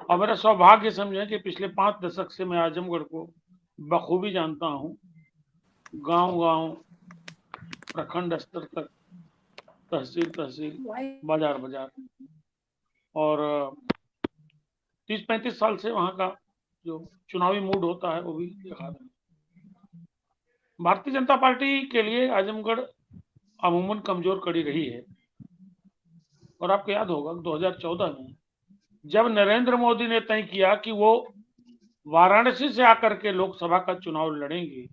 और मेरा सौभाग्य समझे कि पिछले 5 दशक से मैं आजमगढ़ को बखूबी जानता हूँ, गांव-गांव, प्रखंड स्तर तक, तहसील, बाजार, और 30-35 साल से वहाँ का जो चुनावी मूड होता है वो भी देखा है। भारतीय जनता पार्टी के लिए आजमगढ़ अमूमन कमजोर कड़ी रही है, और आपको याद होगा 2014 में जब नरेंद्र मोदी ने तय किया कि वो वाराणसी से आकर के लोकसभा का चुनाव लड़ेंगे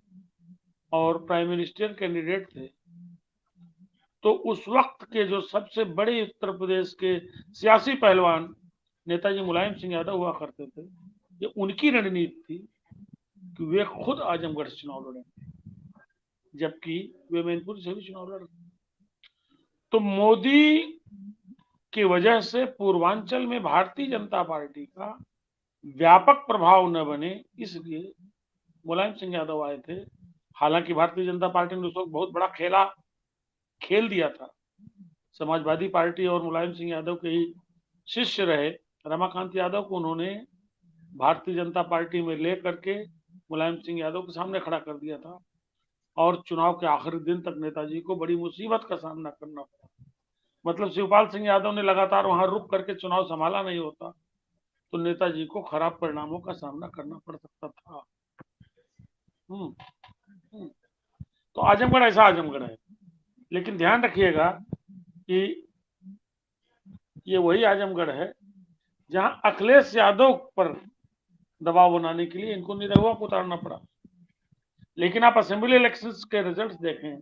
और प्राइम मिनिस्टर कैंडिडेट थे, तो उस वक्त के जो सबसे बड़े उत्तर प्रदेश के सियासी पहलवान नेताजी मुलायम सिंह यादव हुआ करते थे, ये उनकी रणनीति थी कि वे खुद आजमगढ़ से चुनाव लड़ेंगे, जबकि वे मैनपुरी से भी चुनाव लड़ रहे। तो मोदी की वजह से पूर्वांचल में भारतीय जनता पार्टी का व्यापक प्रभाव न बने, इसलिए मुलायम सिंह यादव आए थे। हालांकि भारतीय जनता पार्टी ने उस वक्त बहुत बड़ा खेल दिया था। समाजवादी पार्टी और मुलायम सिंह यादव के ही शिष्य रहे रमाकांत यादव को उन्होंने भारतीय जनता पार्टी में ले करके मुलायम सिंह यादव के सामने खड़ा कर दिया था, और चुनाव के आखिरी दिन तक नेताजी को बड़ी मुसीबत का सामना करना पड़ा। मतलब शिवपाल सिंह यादव ने लगातार वहां रुक करके चुनाव संभाला नहीं होता तो नेताजी को खराब परिणामों का सामना करना पड़ सकता था। तो आजमगढ़ ऐसा आजमगढ़ है, लेकिन ध्यान रखिएगा कि ये वही आजमगढ़ है जहां अखिलेश यादव पर दबाव बनाने के लिए इनको निरहुआ को उतारना पड़ा। लेकिन आप असेंबली इलेक्शंस के रिजल्ट्स देखें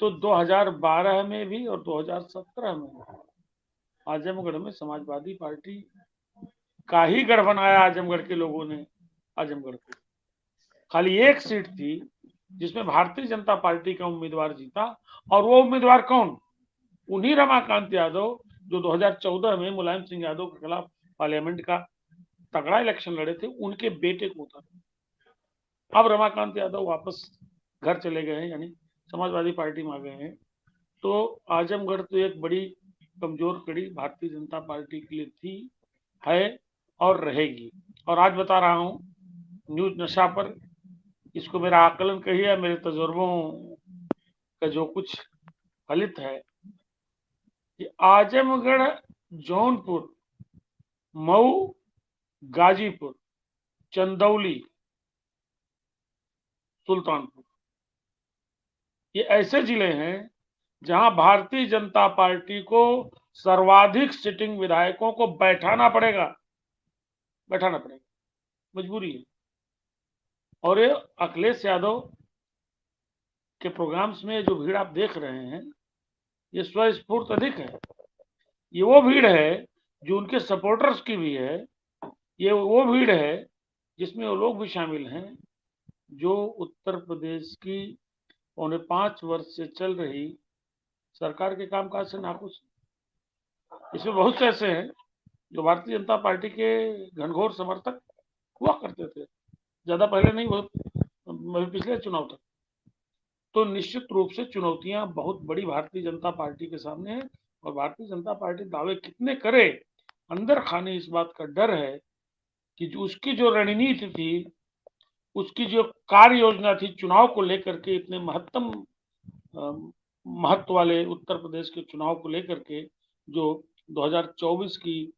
तो 2012 में भी और 2017 में आजमगढ़ में समाजवादी पार्टी का ही गढ़ बनाया आजमगढ़ के लोगों ने। आजमगढ़ को खाली एक सीट थी जिसमें भारतीय जनता पार्टी का उम्मीदवार जीता, और वो उम्मीदवार कौन? उन्हीं रमाकांत यादव जो 2014 में मुलायम सिंह यादव के खिलाफ पार्लियामेंट का तगड़ा इलेक्शन लड़े थे, उनके बेटे को उतारा। अब रमाकांत यादव वापस घर चले गए हैं, यानी समाजवादी पार्टी में आ गए हैं। तो आजमगढ़ तो एक बड़ी कमजोर कड़ी भारतीय जनता पार्टी के लिए थी, है और रहेगी। और आज बता रहा हूं न्यूज नशा पर, इसको मेरा आकलन कहिए, मेरे तजुर्बों का जो कुछ फलित है कि आजमगढ़, जौनपुर, मऊ, गाजीपुर, चंदौली, सुल्तानपुर, ये ऐसे जिले हैं जहां भारतीय जनता पार्टी को सर्वाधिक सिटिंग विधायकों को बैठाना पड़ेगा, मजबूरी है। और ये अखिलेश यादव के प्रोग्राम्स में जो भीड़ आप देख रहे हैं, ये स्वस्फूर्त अधिक है। ये वो भीड़ है जो उनके सपोर्टर्स की भी है, ये वो भीड़ है जिसमें वो लोग भी शामिल हैं जो उत्तर प्रदेश की 5.25 वर्ष से चल रही सरकार के कामकाज से नाखुश। इसमें बहुत से ऐसे हैं जो भारतीय जनता पार्टी के घनघोर समर्थक हुआ करते थे, ज्यादा पहले नहीं, बहुत पिछले चुनाव तक। तो निश्चित रूप से चुनौतियां बहुत बड़ी भारतीय जनता पार्टी के सामने है, और भारतीय जनता पार्टी दावे कितने करे, अंदर खाने इस बात का डर है कि जो उसकी जो रणनीति थी, उसकी जो कार्य योजना थी चुनाव को लेकर के, इतने महत्व वाले उत्तर प्रदेश के चुनाव को लेकर के, जो 2024 की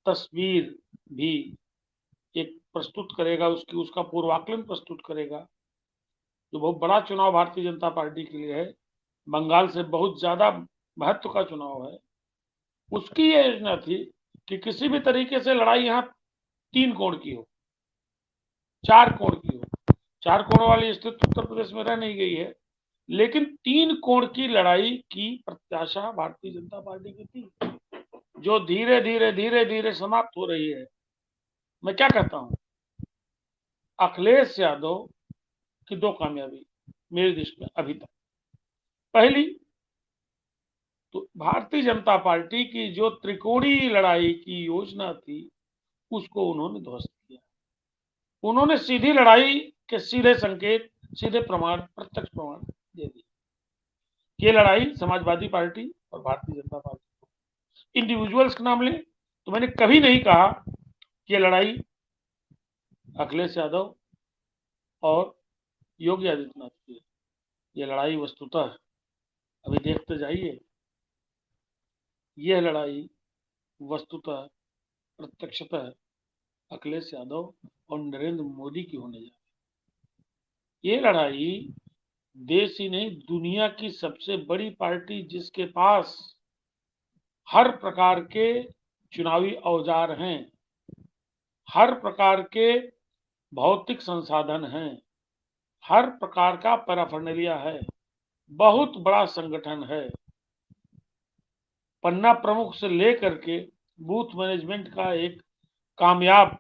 तस्वीर भी एक प्रस्तुत करेगा, उसका पूर्वाकलन प्रस्तुत करेगा, जो बहुत बड़ा चुनाव भारतीय जनता पार्टी के लिए है, बंगाल से बहुत ज्यादा महत्व का चुनाव है। उसकी ये योजना थी कि किसी भी तरीके से लड़ाई यहाँ 3 कोण की हो, 4 कोण की हो। 4 कोण वाली स्थिति उत्तर प्रदेश में रह नहीं गई है, लेकिन 3 कोण की लड़ाई की प्रत्याशा भारतीय जनता पार्टी की थी, जो धीरे धीरे समाप्त हो रही है। मैं क्या कहता हूं, अखिलेश यादव की 2 कामयाबी मेरी दृष्टि में अभी तक। पहली तो भारतीय जनता पार्टी की जो त्रिकोणीय लड़ाई की योजना थी उसको उन्होंने ध्वस्त किया। उन्होंने सीधी लड़ाई के सीधे संकेत, सीधे प्रमाण, प्रत्यक्ष प्रमाण दे दिए। ये लड़ाई समाजवादी पार्टी और भारतीय जनता पार्टी, इंडिविजुअल्स का नाम लें तो मैंने कभी नहीं कहा ये लड़ाई अखिलेश यादव और योगी आदित्यनाथ की है। ये लड़ाई वस्तुतः अभी देखते जाइए, यह लड़ाई वस्तुतः प्रत्यक्षतः अखिलेश यादव और नरेंद्र मोदी की होने जा रही है। ये लड़ाई देश ही नहीं, दुनिया की सबसे बड़ी पार्टी जिसके पास हर प्रकार के चुनावी औजार हैं, हर प्रकार के भौतिक संसाधन हैं, हर प्रकार का पैराफर्नेलिया है, बहुत बड़ा संगठन है, पन्ना प्रमुख से लेकर के बूथ मैनेजमेंट का एक कामयाब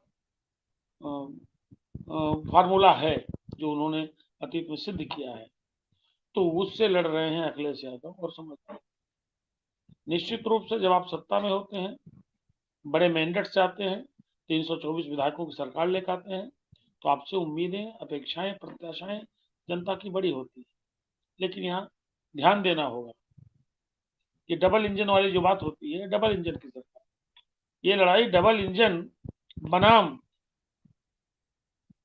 फार्मूला है जो उन्होंने अतीत में सिद्ध किया है। तो उससे लड़ रहे हैं अखिलेश यादव और समझते हैं। निश्चित रूप से जब आप सत्ता में होते हैं, बड़े मैंडेट से आते हैं, 324 विधायकों की सरकार लेकर आते हैं, तो आपसे उम्मीदें, अपेक्षाएं, प्रत्याशाएं जनता की बड़ी होती है। लेकिन यहाँ ध्यान देना होगा, ये डबल इंजन वाली जो बात होती है, डबल इंजन की सरकार, ये लड़ाई डबल इंजन बनाम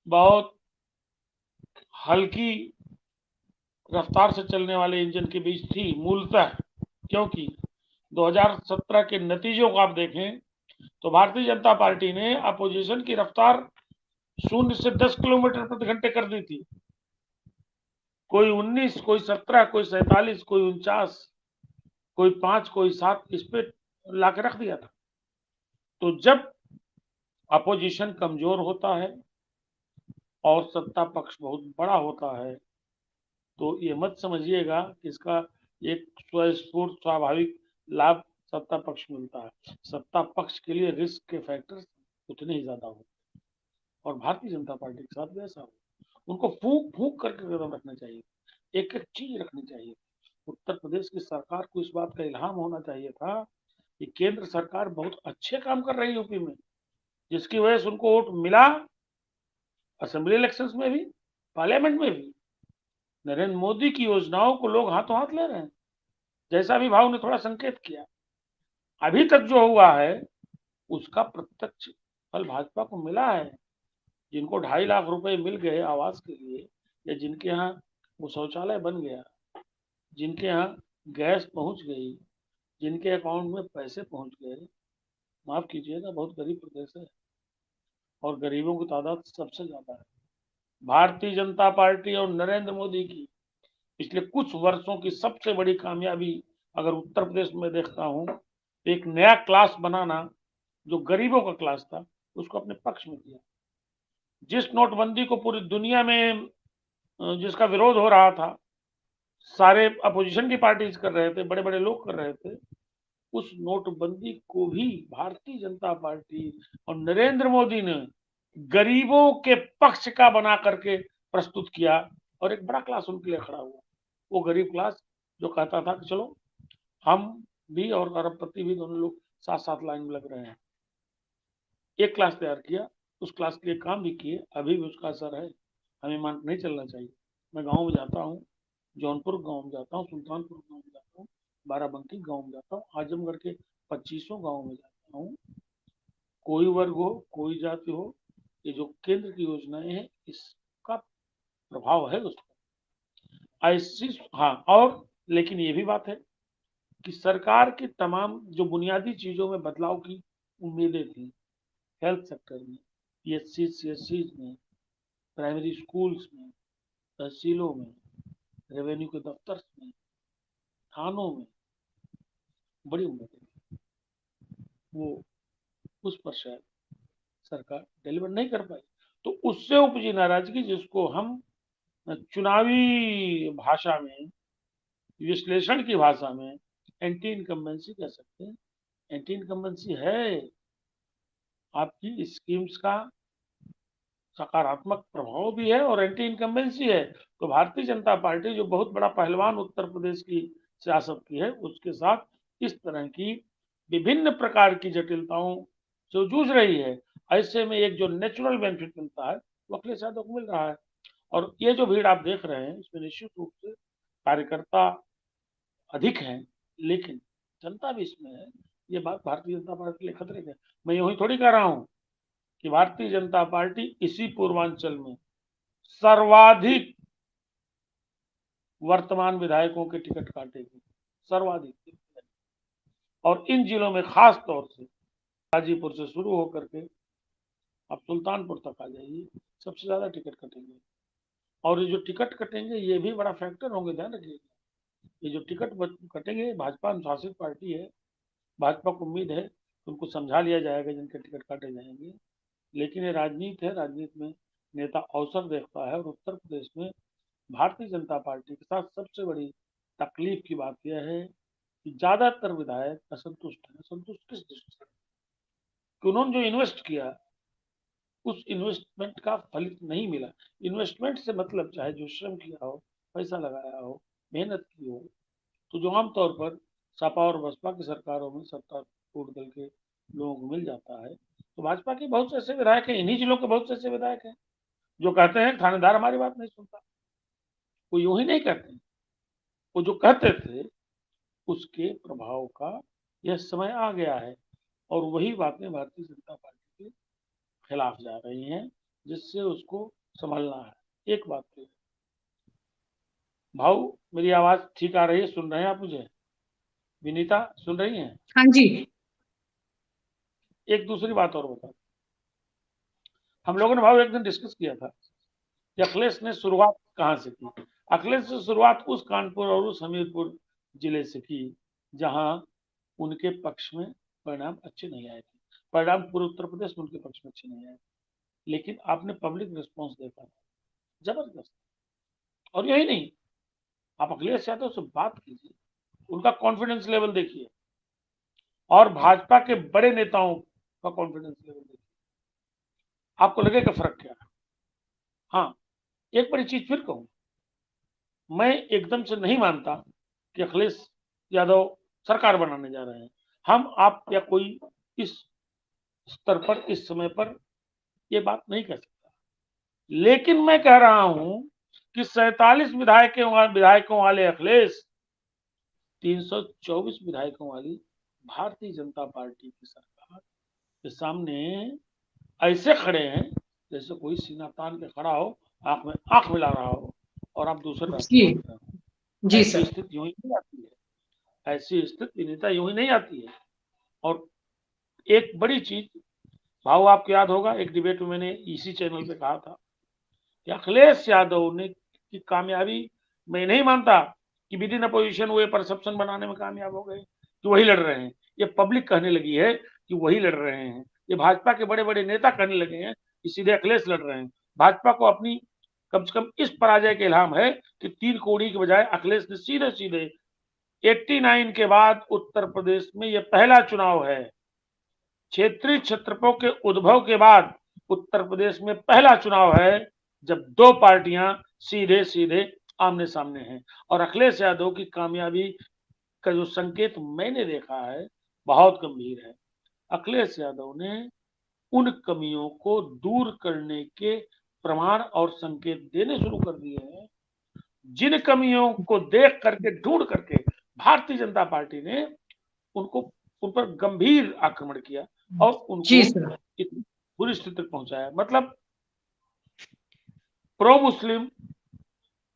बहुत हल्की रफ्तार से चलने वाले इंजन के बीच थी मूलतः। क्योंकि 2017 के नतीजों को आप देखें तो भारतीय जनता पार्टी ने अपोजिशन की रफ्तार 0 से 10 किलोमीटर प्रति घंटे कर दी थी। कोई 19, कोई 17, कोई 47, कोई 49, कोई 5, कोई 7 इस पे ला के रख दिया था। तो जब अपोजिशन कमजोर होता है और सत्ता पक्ष बहुत बड़ा होता है, तो ये मत समझिएगा कि इसका एक स्वस्फूर्त स्वाभाविक लाभ सत्ता पक्ष मिलता है। सत्ता पक्ष के लिए रिस्क के फैक्टर्स उतने ही ज्यादा होते हैं और भारतीय जनता पार्टी के साथ वैसा हो। उनको फूंक फूंक करके कदम रखना चाहिए, एक एक चीज रखनी चाहिए। उत्तर प्रदेश की सरकार को इस बात का इल्हाम होना चाहिए था कि केंद्र सरकार बहुत अच्छे काम कर रही है यूपी में, जिसकी वजह से उनको वोट मिला, असेंबली इलेक्शंस में भी, पार्लियामेंट में भी। नरेंद्र मोदी की योजनाओं को लोग हाथों हाथ ले रहे हैं, जैसा भी भाव ने थोड़ा संकेत किया। अभी तक जो हुआ है उसका प्रत्यक्ष फल भाजपा को मिला है। जिनको 2.5 लाख रुपए मिल गए आवास के लिए, या जिनके यहाँ वो शौचालय बन गया, जिनके यहाँ गैस पहुंच गई, जिनके अकाउंट में पैसे पहुंच गए, माफ कीजिएगा बहुत गरीब प्रदेश है और गरीबों की तादाद सबसे ज्यादा है। भारतीय जनता पार्टी और नरेंद्र मोदी की पिछले कुछ वर्षों की सबसे बड़ी कामयाबी अगर उत्तर प्रदेश में देखता हूं, एक नया क्लास बनाना, जो गरीबों का क्लास था उसको अपने पक्ष में किया। जिस नोटबंदी को पूरी दुनिया में जिसका विरोध हो रहा था, सारे अपोजिशन की पार्टीज कर रहे थे, बड़े बड़े लोग कर रहे थे, उस नोटबंदी को भी भारतीय जनता पार्टी और नरेंद्र मोदी ने गरीबों के पक्ष का बना करके प्रस्तुत किया और एक बड़ा क्लास उनके लिए खड़ा हुआ। वो गरीब क्लास जो कहता था कि चलो हम भी और अरबपति भी दोनों लोग साथ साथ लाइन में लग रहे हैं, एक क्लास तैयार किया, उस क्लास के लिए काम भी किए, अभी भी उसका असर है। हमें मान नहीं चलना चाहिए। मैं गाँव में जाता हूँ, जौनपुर गाँव में जाता हूँ, सुल्तानपुर गाँव में जाता हूँ, बाराबंकी गाँव में जाता हूँ, आजमगढ़ के 25 गाँव में जाता हूँ। कोई वर्ग हो, कोई जाति हो, ये जो केंद्र की योजनाएं हैं इसका प्रभाव है उस पर ऐसी। हाँ, और लेकिन ये भी बात है कि सरकार की तमाम जो बुनियादी चीजों में बदलाव की उम्मीदें थी, हेल्थ सेक्टर में, पीएचसी सीएचसी में, प्राइमरी स्कूल्स में, तहसीलों में, रेवेन्यू के दफ्तर में, थानों में, बड़ी उम्मीदें थी, वो उस पर शायद सरकार डिलीवर नहीं कर पाई। तो उससे उपजी नाराजगी, जिसको हम चुनावी भाषा में, विश्लेषण की भाषा में एंटी इनकम्बेंसी कह सकते हैं। एंटी इनकम्बेंसी है, आपकी स्कीम्स का सकारात्मक प्रभाव भी है और एंटी इनकम्बेंसी है। तो भारतीय जनता पार्टी जो बहुत बड़ा पहलवान उत्तर प्रदेश की सियासत की है, उसके साथ इस तरह की विभिन्न प्रकार की जटिलताओं से जूझ रही है। ऐसे में एक जो नेचुरल बेनिफिट मिलता है वो अखिलेश यादव को मिल रहा है। और ये जो भीड़ आप देख रहे हैं इसमें निश्चित रूप से कार्यकर्ता अधिक हैं, लेकिन जनता भी इसमें है। ये बात भारतीय जनता पार्टी के लिए खतरे की है। मैं यूं ही थोड़ी कह रहा हूँ कि भारतीय जनता पार्टी इसी पूर्वांचल में सर्वाधिक वर्तमान विधायकों के टिकट काटेगी, सर्वाधिक। और इन जिलों में खास तौर से गाजीपुर से शुरू होकर के आप सुल्तानपुर तक आ जाइए, सबसे ज्यादा टिकट कटेंगे। और ये जो टिकट कटेंगे ये भी बड़ा फैक्टर होंगे, ध्यान रखिएगा। ये जो टिकट कटेंगे, भाजपा अनुशासित पार्टी है, भाजपा को उम्मीद है उनको समझा लिया जाएगा जिनके टिकट काटे जाएंगे। लेकिन ये राजनीति है, राजनीति में नेता अवसर देखता है। और उत्तर प्रदेश में भारतीय जनता पार्टी के साथ सबसे बड़ी तकलीफ की बात यह है कि ज्यादातर विधायक असंतुष्ट हैं। असंतुष्ट किस दृष्टि से? कि उन्होंने जो इन्वेस्ट किया उस इन्वेस्टमेंट का फलित नहीं मिला। इन्वेस्टमेंट से मतलब चाहे जो श्रम किया हो, पैसा लगाया हो, मेहनत की हो, तो जो आमतौर पर सपा और बसपा की सरकारों में सत्तारूढ़ दल के लोगों को मिल जाता है। तो भाजपा के बहुत से ऐसे विधायक हैं, इन्हीं जिलों के बहुत से ऐसे विधायक हैं जो कहते हैं थानेदार हमारी बात नहीं सुनता। वो यूं ही नहीं कहते, वो जो कहते थे उसके प्रभाव का यह समय आ गया है। और वही बातें भारतीय जनता पार्टी के खिलाफ जा रही हैं, जिससे उसको संभलना है। एक बात तो भाऊ, मेरी आवाज ठीक आ रही है? सुन रहे हैं आप मुझे? विनीता सुन रही हैं? हाँ जी। एक दूसरी बात और बता, हम लोगों ने भाव एक दिन डिस्कस किया था कि अखिलेश ने शुरुआत कहां से की। अखिलेश ने शुरुआत उस कानपुर और उस हमीरपुर जिले से की जहां उनके पक्ष में परिणाम अच्छे नहीं आए थे। परिणाम पूरे उत्तर प्रदेश में उनके पक्ष में अच्छे नहीं आए, लेकिन आपने पब्लिक रिस्पॉन्स देखा जबरदस्त। और यही नहीं, आप अखिलेश यादव से बात कीजिए, उनका कॉन्फिडेंस लेवल देखिए और भाजपा के बड़े नेताओं का कॉन्फिडेंस लेवल देखिए, आपको लगेगा फर्क क्या है। हाँ, एक बड़ी चीज फिर कहूं, मैं एकदम से नहीं मानता कि अखिलेश यादव सरकार बनाने जा रहे हैं। हम, आप या कोई इस स्तर पर, इस समय पर ये बात नहीं कह सकता। लेकिन मैं कह रहा हूं कि 47 विधायकों वाले अखिलेश 324 विधायकों वाली भारतीय जनता पार्टी की सरकार के सामने ऐसे खड़े हैं जैसे कोई सीना तान के खड़ा हो, आंख में आंख मिला रहा हो और आप दूसरे रास्ते देख रहे हो। जी ऐसी सर। स्थिति यूं ही नहीं आती है, ऐसी स्थिति नेता यूं ही नहीं आती है। और एक बड़ी चीज भाव, आपको याद होगा एक डिबेट में मैंने इसी चैनल पे कहा था कि अखिलेश यादव ने की कामयाबी, मैं नहीं मानता कि विद इन अपोजिशन वो परसेप्शन बनाने में कामयाब हो गए कि वही लड़ रहे हैं। ये पब्लिक कहने लगी है कि वही लड़ रहे हैं, ये भाजपा के बड़े बड़े नेता कहने लगे हैं कि सीधे अखिलेश लड़ रहे हैं। भाजपा को अपनी कम से कम इस पराजय के इल्हाम है कि 3 कोड़ी के बजाय अखिलेश ने सीधे सीधे 89 के बाद उत्तर प्रदेश में यह पहला चुनाव है, क्षेत्रीय क्षेत्रफलों के उद्भव के बाद उत्तर प्रदेश में पहला चुनाव है जब 2 पार्टियां सीधे सीधे आमने सामने हैं। और अखिलेश यादव की कामयाबी का जो संकेत मैंने देखा है बहुत गंभीर है। अखिलेश यादव ने उन कमियों को दूर करने के प्रमाण और संकेत देने शुरू कर दिए हैं, जिन कमियों को देख करके, ढूंढ करके भारतीय जनता पार्टी ने उन पर गंभीर आक्रमण किया और उनको इतनी बुरी स्थिति तक पहुंचाया। मतलब प्रो मुस्लिम,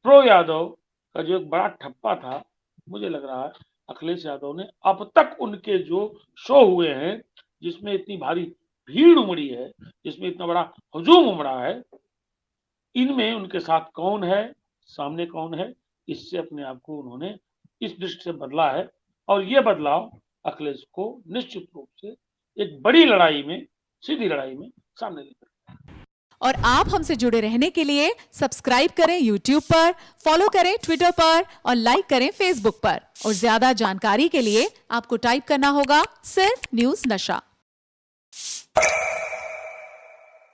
प्रो यादव का जो एक बड़ा ठप्पा था, मुझे लग रहा है अखिलेश यादव ने अब तक उनके जो शो हुए हैं, जिसमें इतनी भारी भीड़ उमड़ी है, जिसमें इतना बड़ा हुजूम उमड़ा है, इनमें उनके साथ कौन है, सामने कौन है, इससे अपने आप को उन्होंने इस दृष्टि से बदला है। और ये बदलाव अखिलेश को निश्चित रूप से एक बड़ी लड़ाई में, सीधी लड़ाई में सामने लेकर। और आप हमसे जुड़े रहने के लिए सब्सक्राइब करें YouTube पर, फॉलो करें Twitter पर और लाइक करें Facebook पर। और ज्यादा जानकारी के लिए आपको टाइप करना होगा सिर्फ न्यूज़ नशा।